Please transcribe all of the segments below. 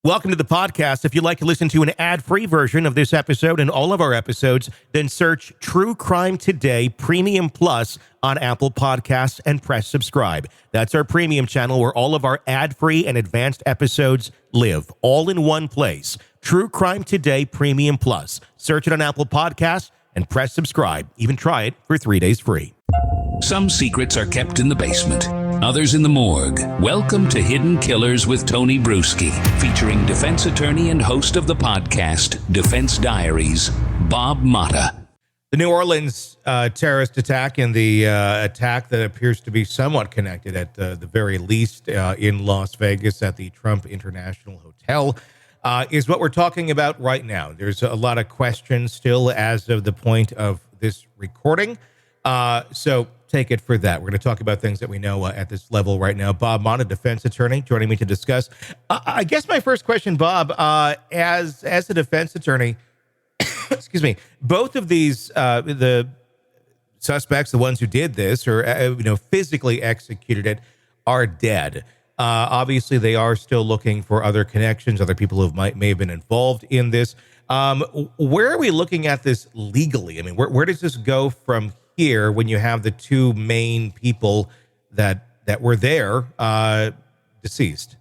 Welcome to the podcast. If you'd like to listen to an ad-free version of this episode and all of our episodes, then search True Crime Today Premium Plus on Apple Podcasts and press subscribe. That's our premium channel where all of our ad-free and advanced episodes live, all in one place. True Crime Today Premium Plus. Search it on Apple Podcasts and press subscribe. Even try it for 3 days free. Some secrets are kept in the basement, others in the morgue. Welcome to Hidden Killers with Tony Bruschi, featuring defense attorney and host of the podcast, Defense Diaries, Bob Motta. The New Orleans terrorist attack and the attack that appears to be somewhat connected at the very least in Las Vegas at the Trump International Hotel is what we're talking about right now. There's a lot of questions still as of the point of this recording. So take it for that. We're going to talk about things that we know at this level right now. Bob Motta, defense attorney, joining me to discuss. I guess my first question, Bob, as a defense attorney, excuse me, both of these, the suspects, the ones who did this or, physically executed it, are dead. Obviously, they are still looking for other connections, other people who may have been involved in this. Where are we looking at this legally? I mean, where does this go from here when you have the two main people that were there deceased?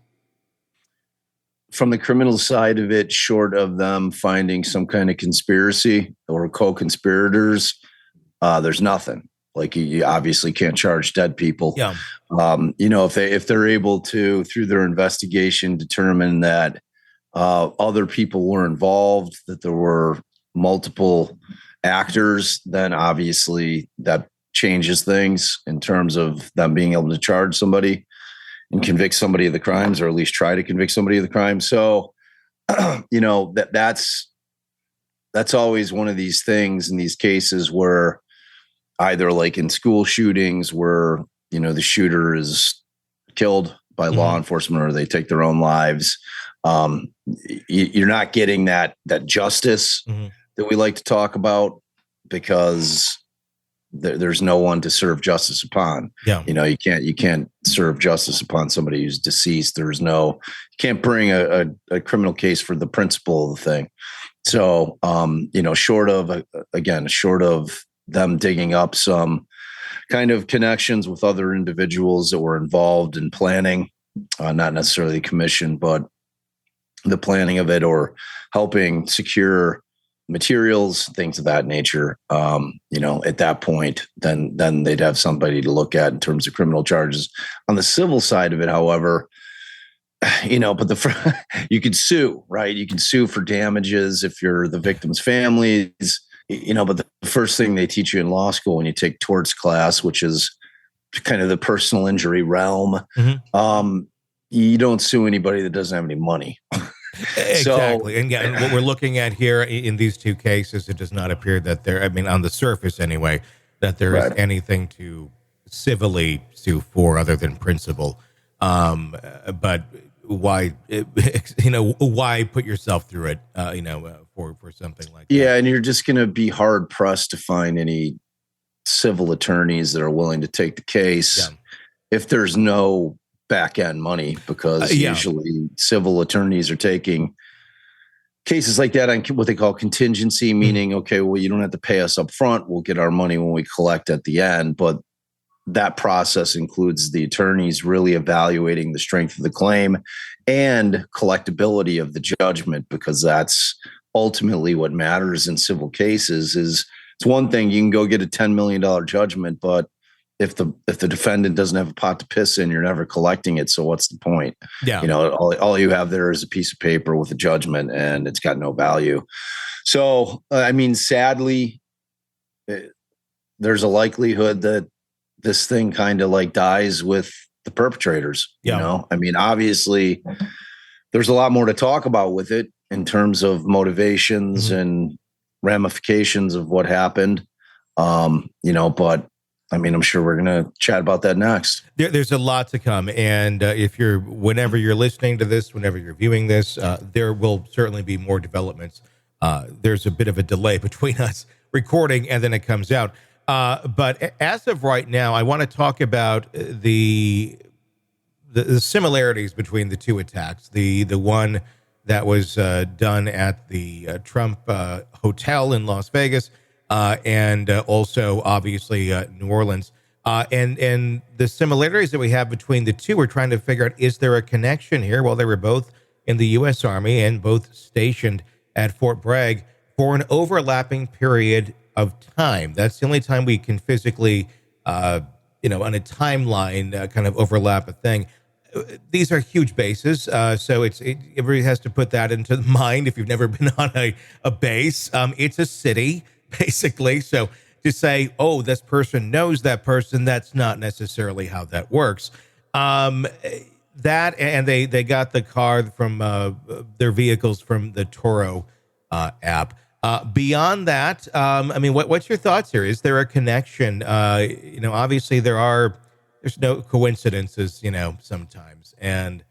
From the criminal side of it, short of them finding some kind of conspiracy or co-conspirators, there's nothing. Like you obviously can't charge dead people. Yeah. If they're able to, through their investigation, determine that other people were involved, that there were multiple actors, then obviously that changes things in terms of them being able to charge somebody and convict somebody of the crimes, or at least try to convict somebody of the crime. So, that's always one of these things in these cases where either like in school shootings where, the shooter is killed by law enforcement or they take their own lives. You're not getting that justice that we like to talk about because there's no one to serve justice upon. Yeah. You can't serve justice upon somebody who's deceased. You can't bring a criminal case for the principle of the thing. So, short of them digging up some kind of connections with other individuals that were involved in planning, not necessarily the commission, but the planning of it or helping secure materials, things of that nature. At that point, then they'd have somebody to look at in terms of criminal charges. On the civil side of it, however, but you could sue, right? You can sue for damages if you're the victim's families, but the first thing they teach you in law school when you take torts class, which is kind of the personal injury realm, you don't sue anybody that doesn't have any money. Exactly. And what we're looking at here in these two cases, it does not appear that on the surface anyway, that there is anything to civilly sue for other than principle. But why, why put yourself through it, for something like that? Yeah. And you're just going to be hard pressed to find any civil attorneys that are willing to take the case if there's no back end money, because usually civil attorneys are taking cases like that on what they call contingency, meaning, okay, well, you don't have to pay us up front. We'll get our money when we collect at the end. But that process includes the attorneys really evaluating the strength of the claim and collectability of the judgment, because that's ultimately what matters in civil cases. It's one thing, you can go get a $10 million judgment, but if the defendant doesn't have a pot to piss in, you're never collecting it. So what's the point? Yeah. All you have there is a piece of paper with a judgment and it's got no value. So, sadly, there's a likelihood that this thing kind of like dies with the perpetrators. Obviously there's a lot more to talk about with it in terms of motivations and ramifications of what happened. But I'm sure we're going to chat about that next. There's a lot to come. And whenever you're listening to this, whenever you're viewing this, there will certainly be more developments. There's a bit of a delay between us recording and then it comes out. But as of right now, I want to talk about the similarities between the two attacks. The one that was done at the Trump Hotel in Las Vegas, and also obviously New Orleans. And the similarities that we have between the two, we're trying to figure out, is there a connection here? Well, they were both in the U.S. Army and both stationed at Fort Bragg for an overlapping period of time. That's the only time we can physically, on a timeline, kind of overlap a thing. These are huge bases, so everybody has to put that into mind if you've never been on a base. It's a city, basically. So to say, oh, this person knows that person, that's not necessarily how that works. That, and they got the car from their vehicles from the Toro app. Beyond that, what's your thoughts here? Is there a connection? Obviously there's no coincidences, sometimes. And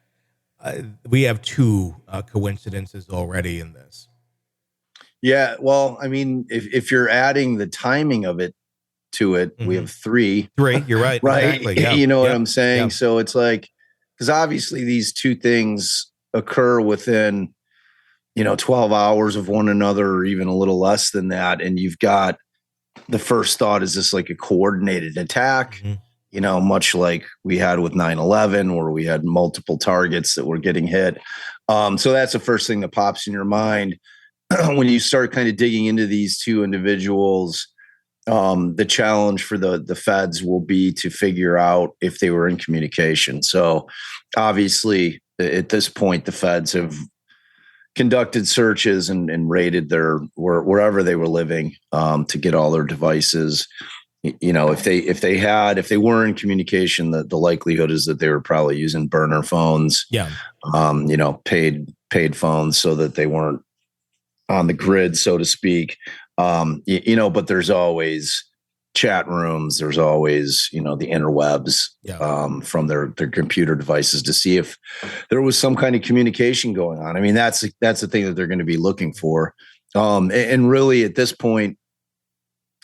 we have two coincidences already in this. Yeah. Well, I mean, if you're adding the timing of it to it, we have three. You're right. Right. Exactly. Yeah. You know what I'm saying? Yeah. So it's like, because obviously these two things occur within, 12 hours of one another, or even a little less than that. And you've got the first thought, is this like a coordinated attack? Much like we had with 9/11, where we had multiple targets that were getting hit. So that's the first thing that pops in your mind when you start kind of digging into these two individuals. The challenge for the feds will be to figure out if they were in communication. So obviously at this point, the feds have conducted searches and raided wherever they were living, to get all their devices. If they were in communication, the likelihood is that they were probably using burner phones, paid phones, so that they weren't on the grid, so to speak. But there's always chat rooms. There's always, the interwebs, from their computer devices, to see if there was some kind of communication going on. I mean, that's the thing that they're going to be looking for. And really at this point,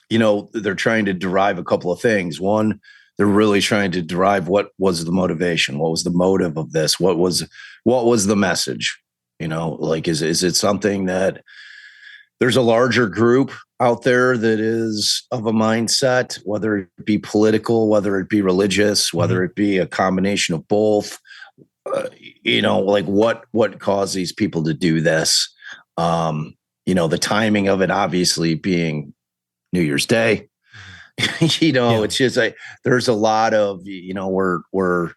they're trying to derive a couple of things. One, they're really trying to derive what was the motivation, what was the motive of this, what was the message. Is it something that there's a larger group out there that is of a mindset, whether it be political, whether it be religious, whether it be a combination of both, what caused these people to do this? The timing of it obviously being New Year's Day, it's just like, there's a lot of, we're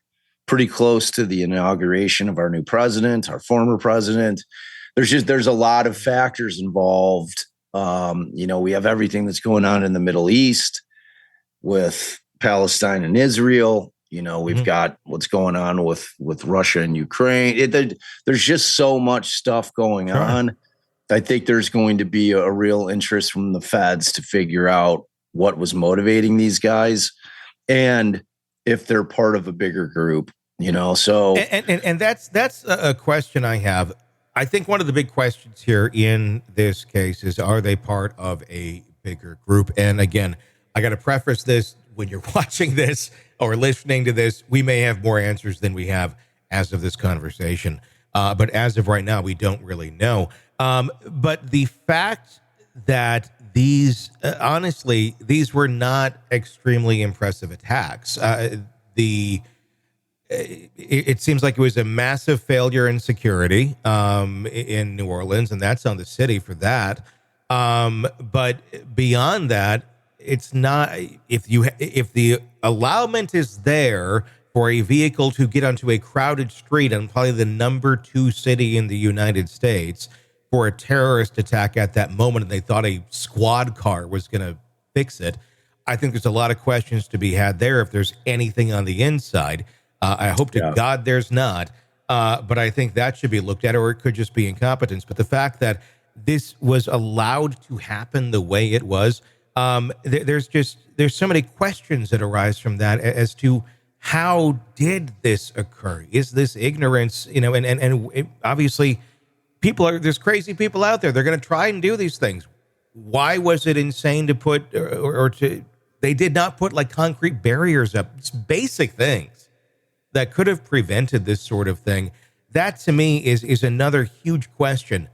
pretty close to the inauguration of our new president, our former president. There's a lot of factors involved. We have everything that's going on in the Middle East with Palestine and Israel. We've got what's going on with Russia and Ukraine. There's just so much stuff going on. I think there's going to be a real interest from the feds to figure out what was motivating these guys, and if they're part of a bigger group, so. And that's a question I have. I think one of the big questions here in this case is, are they part of a bigger group? And again, I got to preface this: when you're watching this or listening to this, we may have more answers than we have as of this conversation. But as of right now, we don't really know. But the fact that these were not extremely impressive attacks. It seems like it was a massive failure in security in New Orleans, and that's on the city for that. But beyond that, it's not. If the allowance is there for a vehicle to get onto a crowded street on probably the number 2 city in the United States for a terrorist attack at that moment, and they thought a squad car was going to fix it, I think there's a lot of questions to be had there if there's anything on the inside. I hope to God there's not, but I think that should be looked at, or it could just be incompetence. But the fact that this was allowed to happen the way it was, there's so many questions that arise from that as to how did this occur? Is this ignorance? Obviously there's crazy people out there. They're going to try and do these things. Why was it insane to put, they did not put like concrete barriers up? It's basic things that could have prevented this sort of thing. that to me is another huge question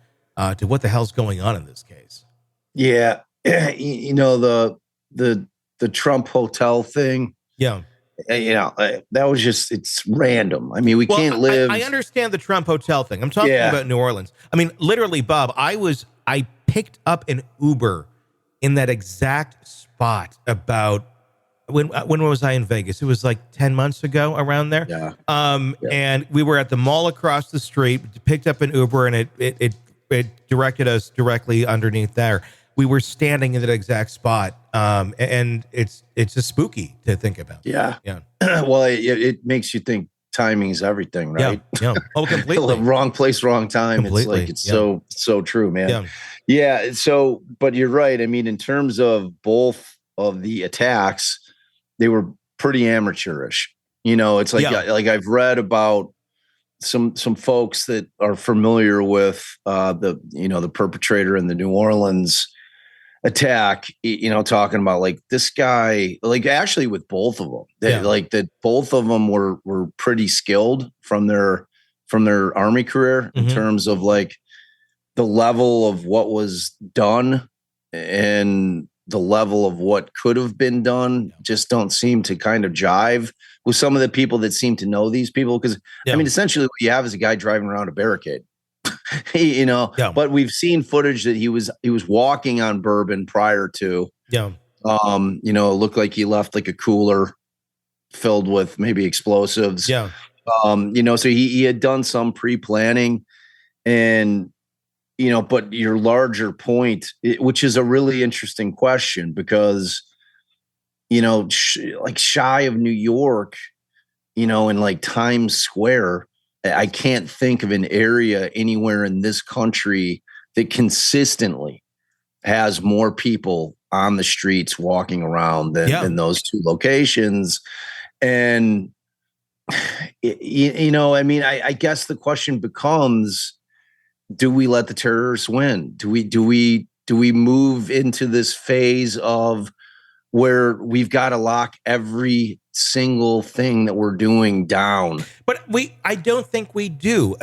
to what the hell's going on in this case. Yeah. You know, the Trump hotel thing, Yeah. that was just, it's random. I mean, we Well, can't live. I understand the Trump hotel thing. I'm talking Yeah. about New Orleans. I mean, literally, Bob, I picked up an Uber in that exact spot about when was I in Vegas? It was like 10 months ago, around there. Yeah. And we were at the mall across the street, picked up an Uber, and it directed us directly underneath there. We were standing in that exact spot. And it's just spooky to think about. Yeah. Yeah. Well, it makes you think timing is everything, right? Yeah. Oh, completely. Wrong place, wrong time. Completely. It's so true, man. Yeah. Yeah. So, but you're right. I mean, in terms of both of the attacks, they were pretty amateurish. It's like, like I've read about some folks that are familiar with the perpetrator in the New Orleans attack, talking about like this guy, like actually with both of them, like that both of them were pretty skilled from their army career in terms of like the level of what was done and the level of what could have been done just don't seem to kind of jive with some of the people that seem to know these people. Because I mean, essentially what you have is a guy driving around a barricade. But we've seen footage that he was walking on Bourbon prior to. It looked like he left like a cooler filled with maybe explosives. So he had done some pre-planning, and but your larger point, which is a really interesting question, because like shy of New York, in like Times Square, I can't think of an area anywhere in this country that consistently has more people on the streets walking around than those two locations. And, I mean, I guess the question becomes, do we let the terrorists win? Do we move into this phase of where we've got to lock every single thing that we're doing down? But I don't think we do.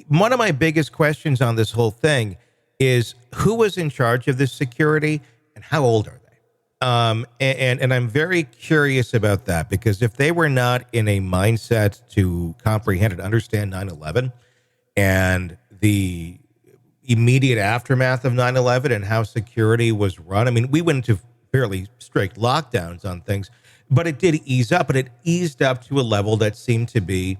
One of my biggest questions on this whole thing is who was in charge of this security and how old are they? And I'm very curious about that, because if they were not in a mindset to comprehend and understand 9/11 and the immediate aftermath of 9/11 and how security was run, I mean, we went into fairly strict lockdowns on things, but it did ease up, but it eased up to a level that seemed to be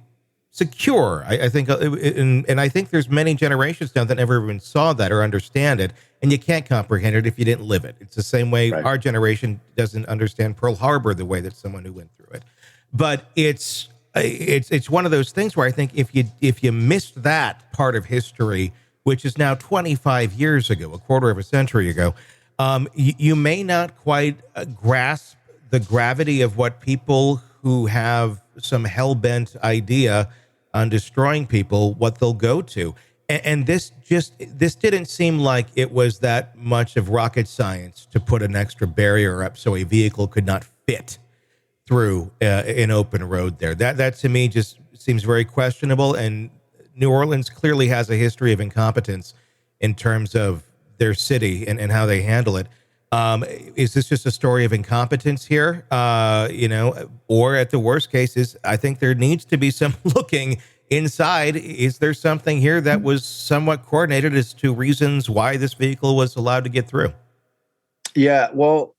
secure. I think, and I think there's many generations now that never even saw that or understand it, and you can't comprehend it if you didn't live it. It's the same way our generation doesn't understand Pearl Harbor the way that someone who went through it. But it's one of those things where I think if you missed that part of history, which is now 25 years ago, a quarter of a century ago, you may not quite grasp the gravity of what people who have some hell-bent idea on destroying people, what they'll go to. And this didn't seem like it was that much of rocket science to put an extra barrier up so a vehicle could not fit through an open road there. That to me just seems very questionable. And New Orleans clearly has a history of incompetence in terms of their city and how they handle it. Is this just a story of incompetence here? Or at the worst cases, I think there needs to be some looking inside. Is there something here that was somewhat coordinated as to reasons why this vehicle was allowed to get through? Yeah, well,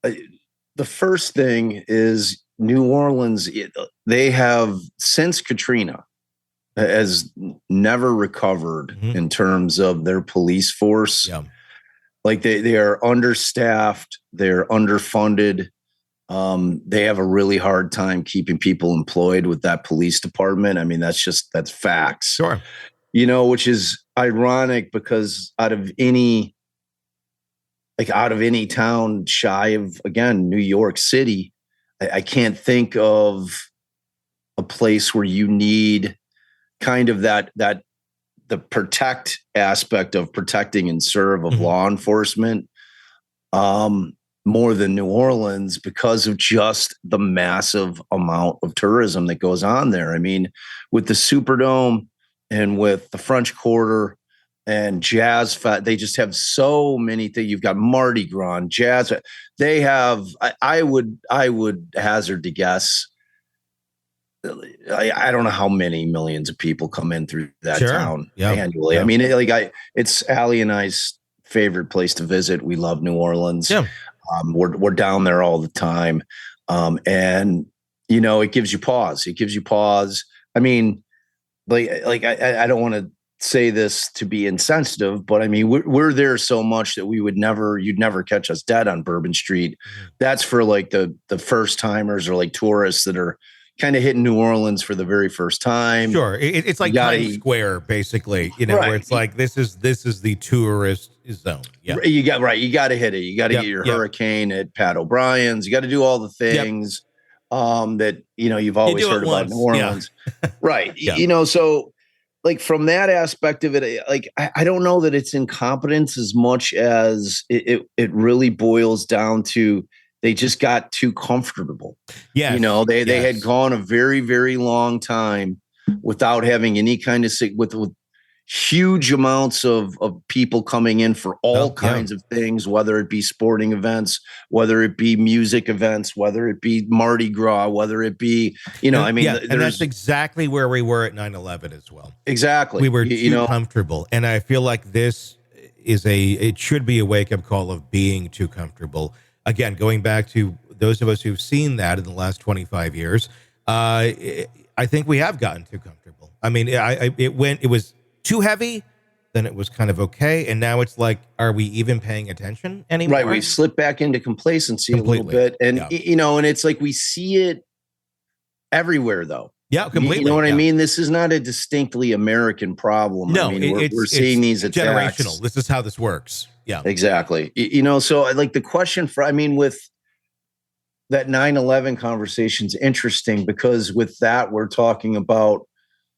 the first thing is New Orleans, they have, since Katrina, has never recovered in terms of their police force. Like they are understaffed, they're underfunded. They have a really hard time keeping people employed with that police department. I mean, that's facts. Sure. Which is ironic, because out of any town shy of, again, New York City, I can't think of a place where you need kind of that the protect aspect of protecting and serve of law enforcement more than New Orleans, because of just the massive amount of tourism that goes on there. I mean, with the Superdome, and with the French Quarter and Jazz they just have so many things. You've got Mardi Gras, Jazz. They have, I would hazard to guess, I don't know how many millions of people come in through that town annually. I mean, it's Allie and I's favorite place to visit. We love New Orleans. We're down there all the time. And it gives you pause. I mean, I don't want to say this to be insensitive, but I mean, we're there so much that you'd never catch us dead on Bourbon Street. That's for like the first timers or like tourists that are kind of hitting New Orleans for the very first time. Sure. It's like Times Square, basically, where it's like, this is the tourist zone. Yeah. You got to hit it. You got to get your hurricane at Pat O'Brien's. You got to do all the things that, you've always heard about New Orleans. Right. So like from that aspect of it, like, I don't know that it's incompetence as much as it really boils down to, they just got too comfortable. Yeah. They had gone a very, very long time without having any kind of with huge amounts of people coming in for all kinds of things, whether it be sporting events, whether it be music events, whether it be Mardi Gras, whether it be, I mean, and that's exactly where we were at 9/11 as well. Exactly. We were too comfortable. And I feel like this it should be a wake up call of being too comfortable. Again, going back to those of us who've seen that in the last 25 years, I think we have gotten too comfortable. I mean, it was too heavy, then it was kind of okay, and now it's like, are we even paying attention anymore? Right, we've slipped back into complacency a little bit, and and it's like we see it everywhere, though. Yeah, completely. You know what I mean? This is not a distinctly American problem. No, I mean, we're seeing these attacks. Generational. This is how this works. Yeah, exactly. So like the question with that 9/11 conversation is interesting, because with that, we're talking about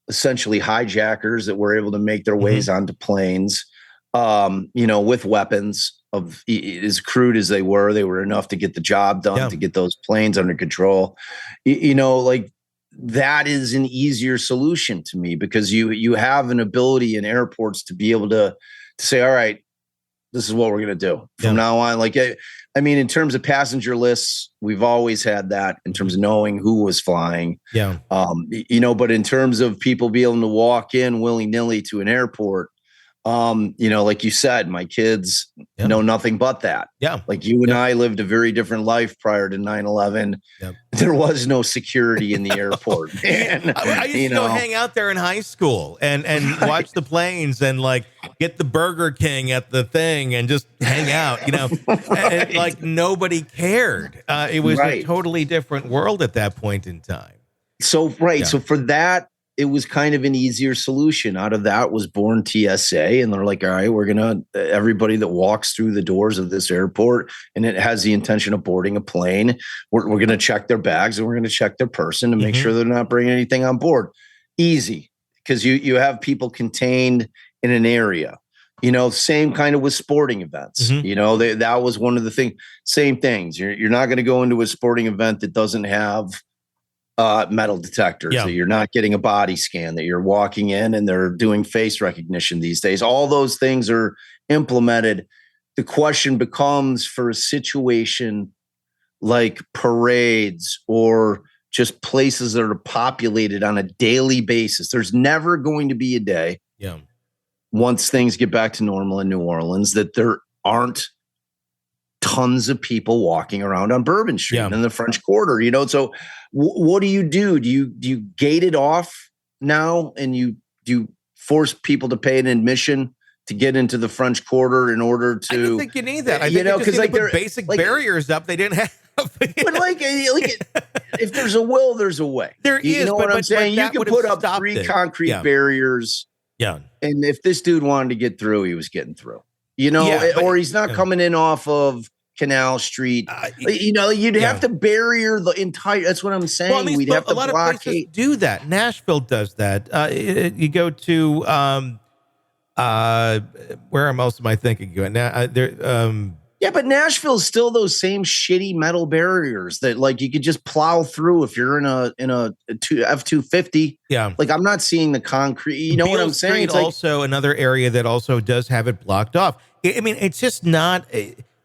essentially hijackers that were able to make their ways onto planes, with weapons of as crude as they were enough to get the job done, to get those planes under control. Like that is an easier solution to me, because you have an ability in airports to be able to say, all right, this is what we're going to do from now on. Like, I mean, in terms of passenger lists, we've always had that in terms of knowing who was flying. Yeah. But in terms of people being able to walk in willy-nilly to an airport, like you said, my kids know nothing but that. Yeah. Like you and I lived a very different life prior to 9/11. Yep. There was no security in the airport. And, I used to go hang out there in high school and watch the planes and like get the Burger King at the thing and just hang out, and, like nobody cared. It was a totally different world at that point in time. So, So for that, it was kind of an easier solution. Out of that was born TSA. And they're like, all right, we're going to, everybody that walks through the doors of this airport and it has the intention of boarding a plane, we're going to check their bags and we're going to check their person to make sure they're not bringing anything on board. Easy. Because you have people contained in an area. Same kind of with sporting events. That was one of the same things. You're not going to go into a sporting event that doesn't have metal detectors, that you're not getting a body scan, that you're walking in and they're doing face recognition these days. All those things are implemented. The question becomes, for a situation like parades or just places that are populated on a daily basis, there's never going to be a day once things get back to normal in New Orleans that there aren't tons of people walking around on Bourbon Street and the French Quarter, so what do? Do you gate it off now, and do you force people to pay an admission to get into the French Quarter in order to? I don't think you need that. I think because like put basic barriers up they didn't have. But if there's a will, there's a way. There is. You know what I'm saying? You can put up 3 concrete barriers. Yeah. And if this dude wanted to get through, he was getting through. Or he's not coming in off of Canal Street. You'd have to barrier the entire. That's what I'm saying. Well, we'd have to a lot of places do that. Nashville does that. You go to where else am I thinking? Now Yeah, but Nashville's still those same shitty metal barriers that like you could just plow through if you're in a F-250. Yeah. Like I'm not seeing the concrete. You know what I'm saying? It's also another area that also does have it blocked off. I mean, it's just not.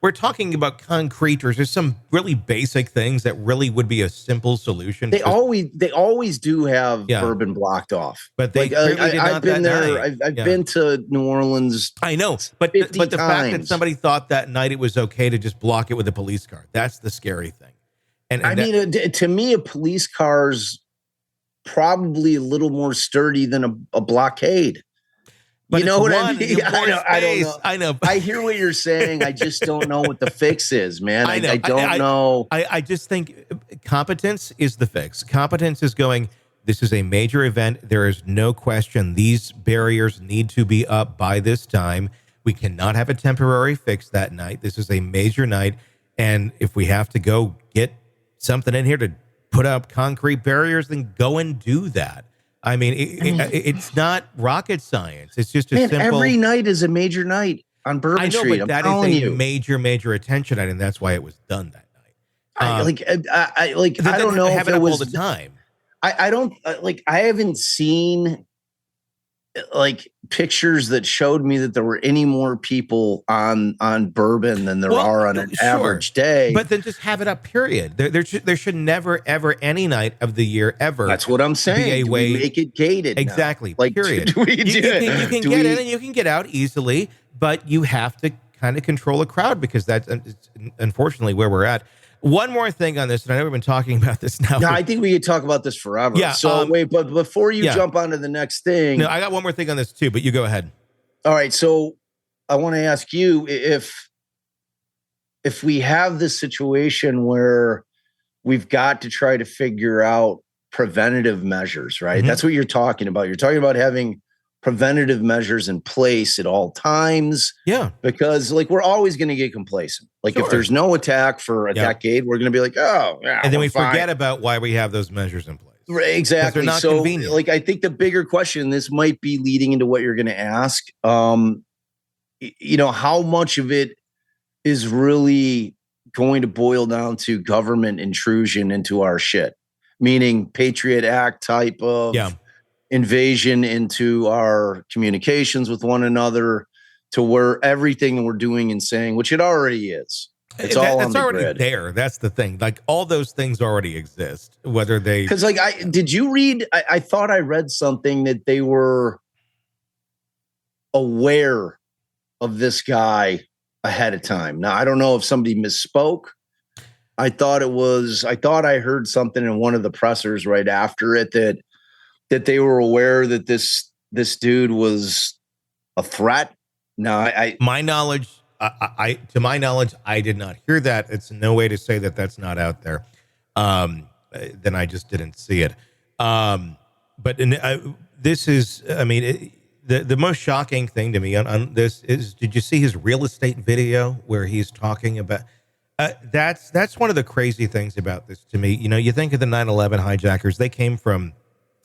We're talking about concrete, or there's some really basic things that really would be a simple solution. They always do have Bourbon blocked off, but they I've been there. I've been to New Orleans. I know, but the fact that somebody thought that night it was okay to just block it with a police car, that's the scary thing. And I mean, to me, a police car's probably a little more sturdy than a blockade. But you know what I mean? I don't know. I know. I hear what you're saying. I just don't know what the fix is, man. I don't know. I just think competence is the fix. Competence is going, this is a major event. There is no question these barriers need to be up by this time. We cannot have a temporary fix that night. This is a major night. And if we have to go get something in here to put up concrete barriers, then go and do that. I mean, it's not rocket science. It's just simple. Every night is a major night on Bourbon Street. But that is a major attention item. That's why it was done that night. I don't know if it was all the time. I don't I haven't seen like pictures that showed me that there were any more people on Bourbon than there are on an average day. But then just have it up, period. There should never, ever, any night of the year ever. That's what I'm saying. We make it gated. Exactly. Like, period. You can get in and you can get out easily, but you have to kind of control a crowd because that's unfortunately where we're at. One more thing on this, and I know we've been talking about this now. Yeah, I think we could talk about this forever. Yeah. So wait, but before you jump onto the next thing. No, I got one more thing on this too, but you go ahead. All right. So I want to ask you if we have this situation where we've got to try to figure out preventative measures, right? Mm-hmm. That's what you're talking about. You're talking about having preventative measures in place at all times. Yeah. Because like we're always going to get complacent. Like if there's no attack for a decade, we're going to be like, oh, yeah. And then we forget about why we have those measures in place. Right, exactly. They're not convenient. Like I think the bigger question, this might be leading into what you're going to ask. How much of it is really going to boil down to government intrusion into our shit? Meaning Patriot Act type of invasion into our communications with one another, to where everything that we're doing and saying, which it already is, it's all on the already grid. There. That's the thing. Like all those things already exist, whether they, because like did you read? I thought I read something that they were aware of this guy ahead of time. Now I don't know if somebody misspoke. I thought I heard something in one of the pressers right after it that they were aware that this dude was a threat. No, to my knowledge, I did not hear that. It's no way to say that that's not out there. Then I just didn't see it. But this is, I mean, the most shocking thing to me on this is, did you see his real estate video where he's talking about? That's one of the crazy things about this to me. You know, you think of the 9/11 hijackers; they came from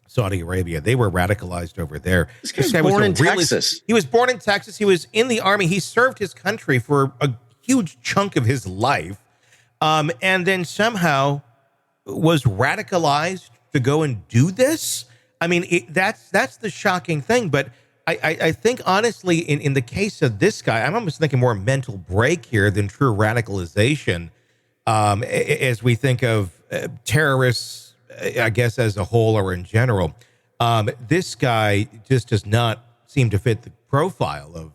Saudi Arabia. They were radicalized over there. This guy was born in Texas. He was born in Texas. He was in the army. He served his country for a huge chunk of his life, and then somehow was radicalized to go and do this. I mean, that's the shocking thing. But I think, honestly, in the case of this guy, I'm almost thinking more mental break here than true radicalization, as we think of terrorists, I guess, as a whole or in general. This guy just does not seem to fit the profile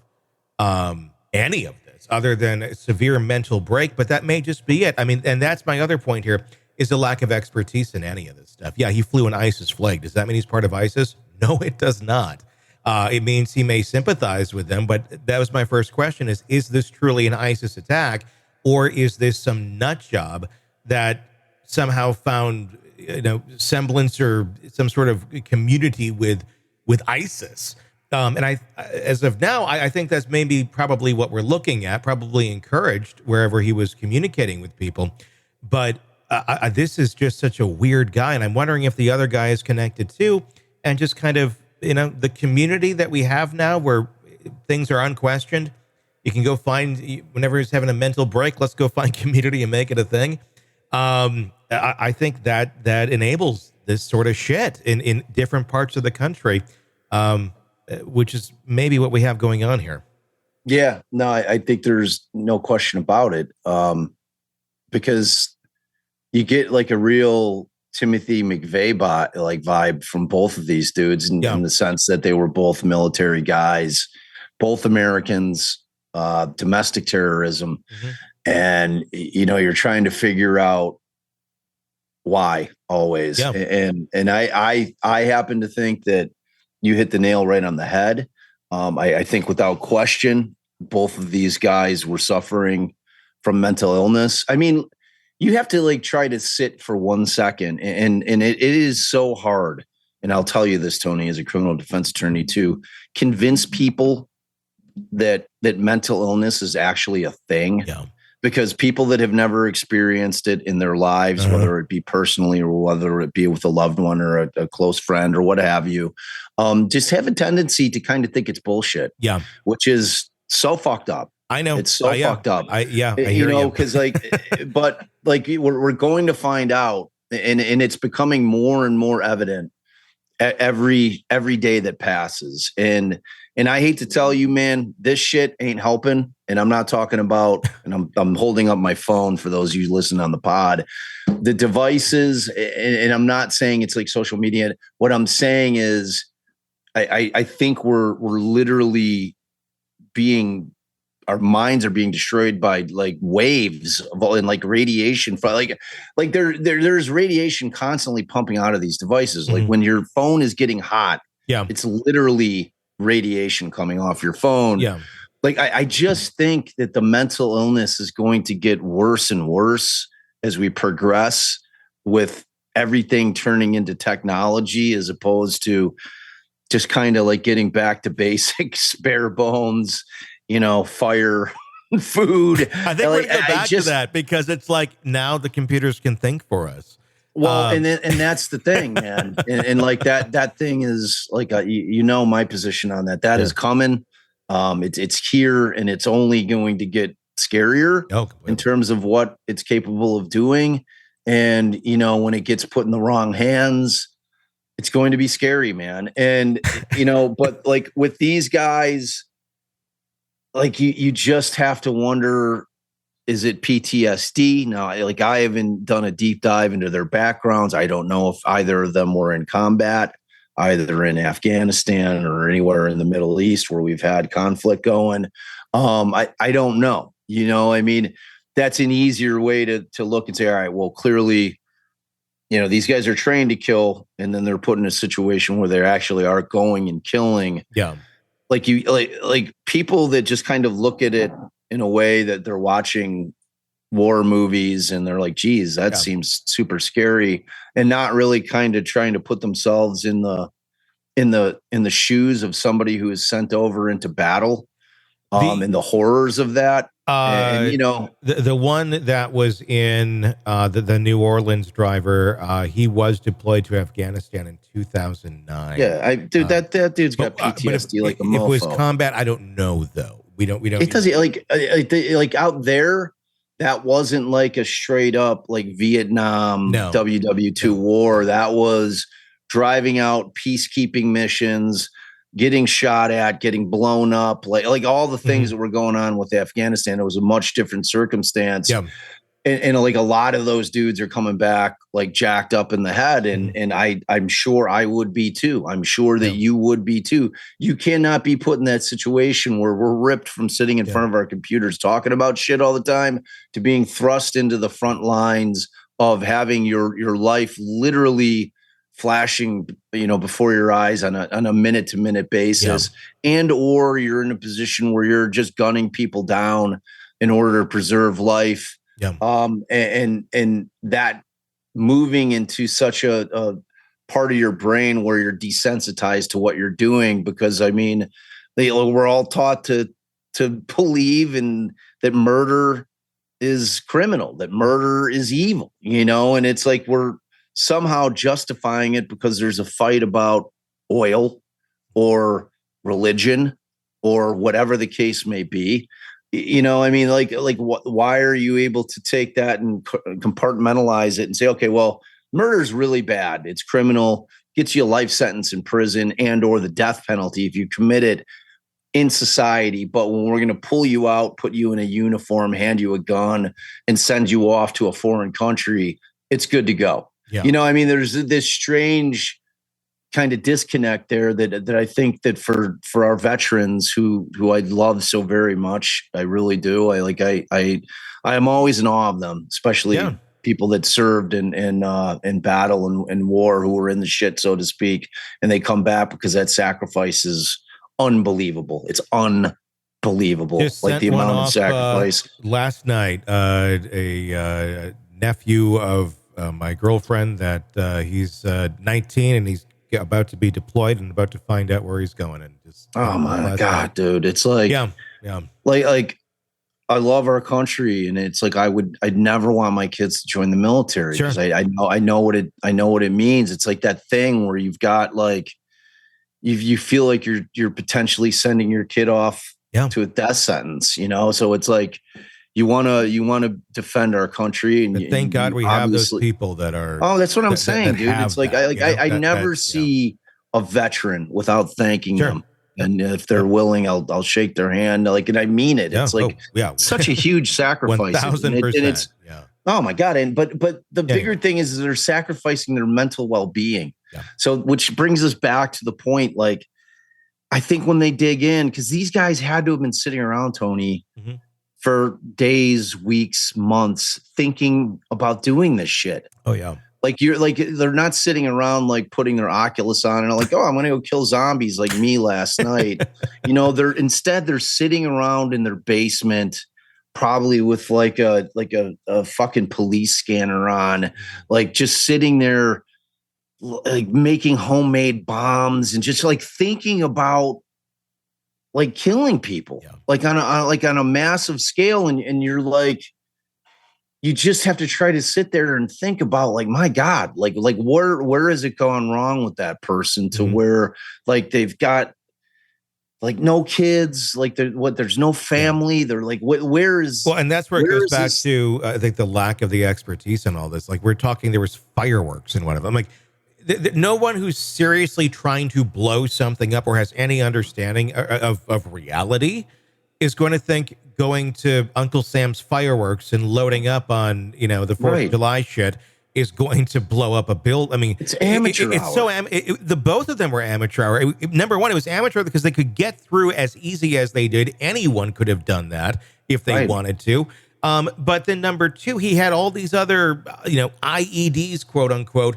of any of this other than a severe mental break, but that may just be it. I mean, and that's my other point here, is the lack of expertise in any of this stuff. Yeah, he flew an ISIS flag. Does that mean he's part of ISIS? No, it does not. It means he may sympathize with them, but that was my first question is this truly an ISIS attack, or is this some nut job that somehow found, semblance or some sort of community with ISIS? And as of now, I think that's probably what we're looking at, probably encouraged wherever he was communicating with people. But this is just such a weird guy, and I'm wondering if the other guy is connected too, and just kind of, the community that we have now where things are unquestioned, You can go find, whenever he's having a mental break, let's go find community and make it a thing. I think that enables this sort of shit in different parts of the country, which is maybe what we have going on here. Yeah, no, I think there's no question about it. Because you get like a real Timothy McVeigh vibe from both of these dudes in the sense that they were both military guys, both Americans, domestic terrorism. And, you're trying to figure out why always. Yeah. And I happen to think that you hit the nail right on the head. I think without question, both of these guys were suffering from mental illness. I mean, you have to like try to sit for 1 second, and it is so hard. And I'll tell you this, Tony, as a criminal defense attorney, to convince people that mental illness is actually a thing. Yeah. Because people that have never experienced it in their lives, whether it be personally or whether it be with a loved one or a close friend or what have you, just have a tendency to kind of think it's bullshit. Yeah. Which is so fucked up. I know. It's so fucked up. I hear you. Because but like we're going to find out, and it's becoming more and more evident every day that passes. And I hate to tell you, man, this shit ain't helping. And I'm not talking about, and I'm holding up my phone for those of you listening on the pod, the devices. And I'm not saying it's like social media. What I'm saying is, I think we're literally our minds are being destroyed by like waves and like radiation. Like there's radiation constantly pumping out of these devices. Like when your phone is getting hot, it's literally radiation coming off your phone. Yeah. Like I just think that the mental illness is going to get worse and worse as we progress with everything turning into technology, as opposed to just kind of like getting back to basics, bare bones, fire, food. I think we're going to go back to that, because it's like now the computers can think for us. Well, and that's the thing, man. and like that thing is like, my position on that is coming. It's here, and it's only going to get scarier in terms of what it's capable of doing. And, when it gets put in the wrong hands, it's going to be scary, man. And, but like with these guys, like you just have to wonder, is it PTSD? Now, like I haven't done a deep dive into their backgrounds. I don't know if either of them were in combat, either in Afghanistan or anywhere in the Middle East where we've had conflict going. I don't know. I mean, that's an easier way to look and say, all right, well, clearly, these guys are trained to kill, and then they're put in a situation where they actually are going and killing. Yeah. Like like people that just kind of look at it in a way that they're watching war movies and they're like, geez, that seems super scary, and not really kind of trying to put themselves in the shoes of somebody who is sent over into battle, and the horrors of that. And, the one that was in the New Orleans driver, he was deployed to Afghanistan in 2009. Yeah, that dude's got PTSD like a mofo. If it was combat, I don't know though. We don't. It doesn't like out there. That wasn't like a straight up like Vietnam WW2 war. That was driving out peacekeeping missions, getting shot at, getting blown up, like all the things that were going on with Afghanistan. It was a much different circumstance. Yeah. And like a lot of those dudes are coming back like jacked up in the head. And I'm sure I would be too. I'm sure that you would be too. You cannot be put in that situation where we're ripped from sitting in front of our computers talking about shit all the time to being thrust into the front lines of having your life literally flashing, before your eyes on a minute to minute basis, and or you're in a position where you're just gunning people down in order to preserve life. Yeah. And that moving into such a part of your brain where you're desensitized to what you're doing, because I mean, we're all taught to believe that murder is criminal, that murder is evil, and it's like we're somehow justifying it because there's a fight about oil or religion or whatever the case may be. I mean, why are you able to take that and compartmentalize it and say, okay, well, murder is really bad. It's criminal, gets you a life sentence in prison and or the death penalty if you commit it in society. But when we're going to pull you out, put you in a uniform, hand you a gun, and send you off to a foreign country, it's good to go. Yeah. I mean, there's this strange kind of disconnect there that I think that for our veterans who I love so very much, I really do. I am always in awe of them, especially people that served in battle and war, who were in the shit, so to speak, and they come back, because that sacrifice is unbelievable. It's unbelievable. Just like the amount of sacrifice. Last night, a nephew of my girlfriend that he's 19 and he's about to be deployed and about to find out where he's going. And just, oh my God, dude. It's like, like I love our country, and it's like, I'd never want my kids to join the military, because I know what it means. It's like that thing where you've got like, you feel like you're potentially sending your kid off to a death sentence, So it's like, you want to defend our country, and thank God we have those people that are. Oh, that's what I'm saying, dude. It's like, I never see a veteran without thanking them. And if they're willing, I'll shake their hand. And I mean it. It's like such a huge sacrifice. 1,000%. Oh my God. And but the bigger thing is they're sacrificing their mental well-being. Yeah. So, which brings us back to the point, like, I think when they dig in, because these guys had to have been sitting around, Tony, for days, weeks, months, thinking about doing this shit. Oh yeah. Like they're not sitting around like putting their Oculus on and like, oh, I'm going to go kill zombies like me last night. They're sitting around in their basement, probably with like a fucking police scanner on, like just sitting there, like making homemade bombs and just like thinking about like killing people, like on a massive scale. And you're like, you just have to try to sit there and think about like, my God, like where has it gone wrong with that person to where like they've got like no kids, like there's no family. They're like, where is, well, and that's where it goes back to, I think, the lack of the expertise in all this. Like we're talking, there was fireworks in one of them. Like no one who's seriously trying to blow something up or has any understanding of reality is going to think going to Uncle Sam's fireworks and loading up on, the 4th of July shit is going to blow up a build. I mean, it's amateur hour. It's so the both of them were amateur hour. Number one, it was amateur because they could get through as easy as they did. Anyone could have done that if they wanted to. But then number two, he had all these other, IEDs, quote unquote,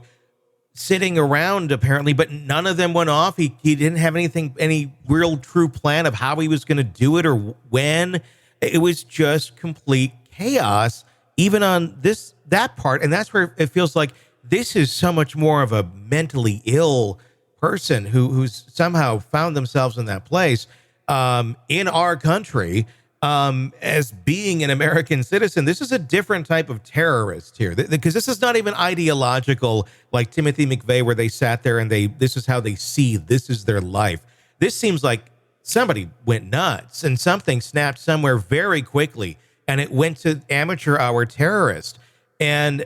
sitting around apparently, but none of them went off. He didn't have any real true plan of how he was going to do it or when. It was just complete chaos, even on that part. And that's where it feels like this is so much more of a mentally ill person who's somehow found themselves in that place in our country as being an American citizen. This is a different type of terrorist here, because this is not even ideological like Timothy McVeigh, where they sat there and this is how they see, this is their life. This seems like somebody went nuts and something snapped somewhere very quickly, and it went to amateur hour terrorist. And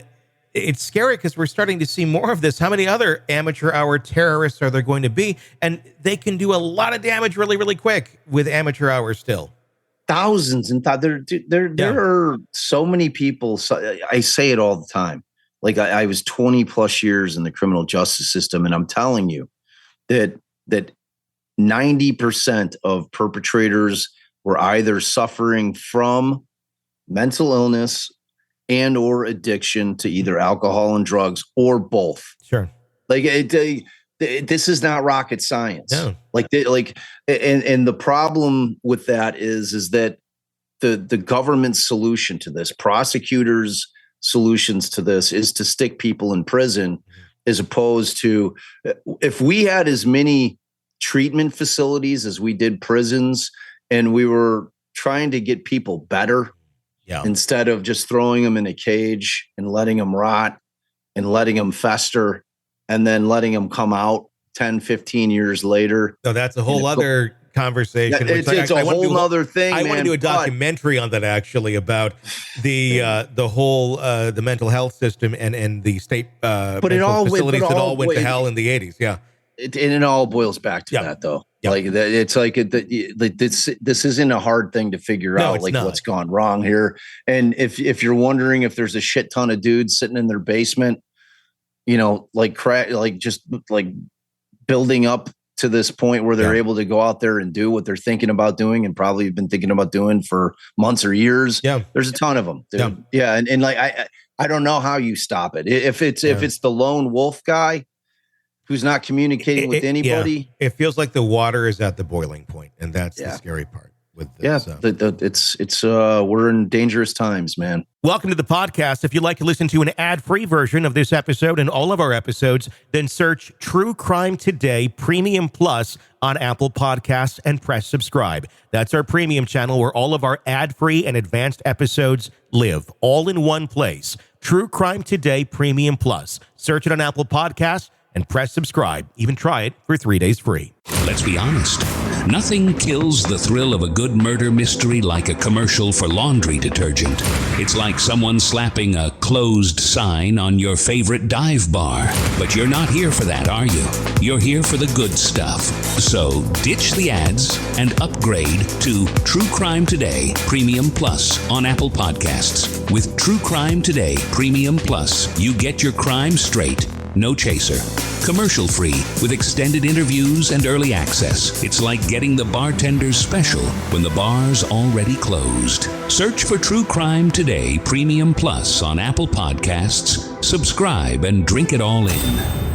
it's scary because we're starting to see more of this. How many other amateur hour terrorists are there going to be? And they can do a lot of damage really, really quick with amateur hours still. Thousands and there are so many people. So I say it all the time. Like I was 20 plus years in the criminal justice system, and I'm telling you that 90% of perpetrators were either suffering from mental illness and or addiction to either alcohol and drugs or both. Sure. Like this is not rocket science. No. And the problem with that is that the government's solution to this, prosecutors' solutions to this, is to stick people in prison, as opposed to, if we had as many treatment facilities as we did prisons, and we were trying to get people better instead of just throwing them in a cage and letting them rot and letting them fester and then letting them come out 10, 15 years later. So that's a whole other conversation. It's a whole nother thing. I want to do a documentary on that, actually, about the whole the mental health system and the state mental facilities that all went to hell in the 80s. Yeah. It all boils back to that, though. Yep. Like it's like this isn't a hard thing to figure out, like what's gone wrong here. And if you're wondering if there's a shit ton of dudes sitting in their basement, like just building up to this point where they're able to go out there and do what they're thinking about doing and probably have been thinking about doing for months or years. Yeah, there's a ton of them. Dude. Yeah, and like I don't know how you stop it. If it's the lone wolf guy who's not communicating with anybody. Yeah. It feels like the water is at the boiling point, and that's the scary part with this. Yeah, we're in dangerous times, man. Welcome to the podcast. If you'd like to listen to an ad-free version of this episode and all of our episodes, then search True Crime Today Premium Plus on Apple Podcasts and press subscribe. That's our premium channel where all of our ad-free and advanced episodes live, all in one place. True Crime Today Premium Plus. Search it on Apple Podcasts and press subscribe. Even try it for 3 days free. Let's be honest. Nothing kills the thrill of a good murder mystery like a commercial for laundry detergent. It's like someone slapping a closed sign on your favorite dive bar. But you're not here for that, are you? You're here for the good stuff. So ditch the ads and upgrade to True Crime Today Premium Plus on Apple Podcasts. With True Crime Today Premium Plus, you get your crime straight. No chaser. Commercial free with extended interviews and early access. It's like getting the bartender's special when the bar's already closed. Search for True Crime Today Premium Plus on Apple Podcasts. Subscribe and drink it all in.